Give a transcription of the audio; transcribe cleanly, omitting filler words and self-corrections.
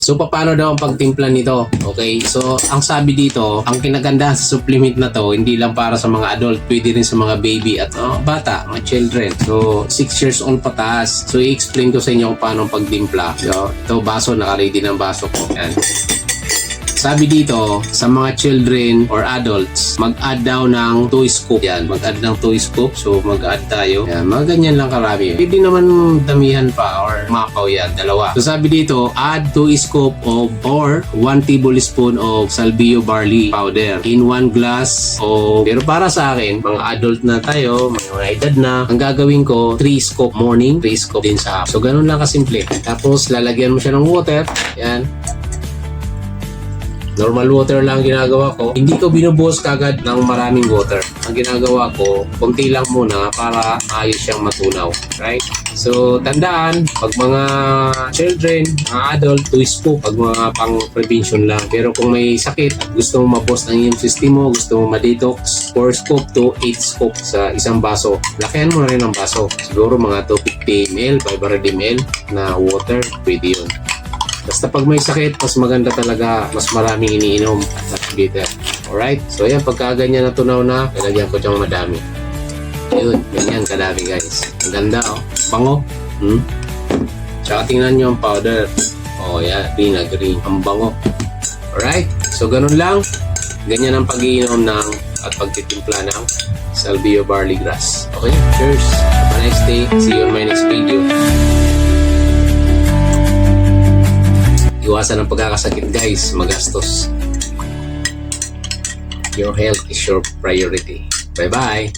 So, paano daw ang pagtimpla nito? Okay, so ang sabi dito, ang kinagandahan sa supplement na to, hindi lang para sa mga adult, pwede rin sa mga baby at bata, mga children. So, 6 years old pataas. So, i-explain ko sa inyo kung paano ang pagtimpla. So, ito baso, naka-ready ng baso ko. Yan. Sabi dito, sa mga children or adults, mag-add daw ng 2 scoop. Yan, mag-add ng 2 scoop. So, mag-add tayo. Yan, mga ganyan lang karami. Pwede naman damihan pa or mapaw yan, dalawa. So, sabi dito, add 2 scoop of or 1 tablespoon of salvio barley powder in 1 glass of... Pero para sa akin, mga adult na tayo, mga edad na, ang gagawin ko, 3 scoop morning, 3 scoop din sa hapon. So, ganun lang kasimple. Tapos, lalagyan mo siya ng water. Yan. Normal water lang ginagawa ko. Hindi ko binubuhos kagad ng maraming water. Ang ginagawa ko, konti lang muna para ayos siyang matunaw. Right? So, tandaan, pag mga children, mga adult, 2 scoop. Pag mga pang prevention lang. Pero kung may sakit, gusto mo ma-boost ang immune system mo, gusto mo ma-detox, 4 scoop to 8 scoop sa isang baso. Lakihan mo na rin ang baso. Siguro mga 250 ml, 500 ml na water, pwede yun. Basta pag may sakit, mas maganda talaga, mas maraming iniinom at bitter. Alright? So yan, pagka ganyan natunaw na, lalagyan ko diyang madami. Yun, ganyan kadami guys. Ang ganda oh. Bango. Tsaka tingnan nyo ang powder. Oh yan, green. Ang bango. Alright? So ganun lang. Ganyan ang pag-iinom ng at pagtitimpla ng salvio barley grass. Okay? Cheers! Have a nice day. See you on my next video. Iwasan ang pagkakasakit guys, magastos. Your health is your priority. Bye-bye!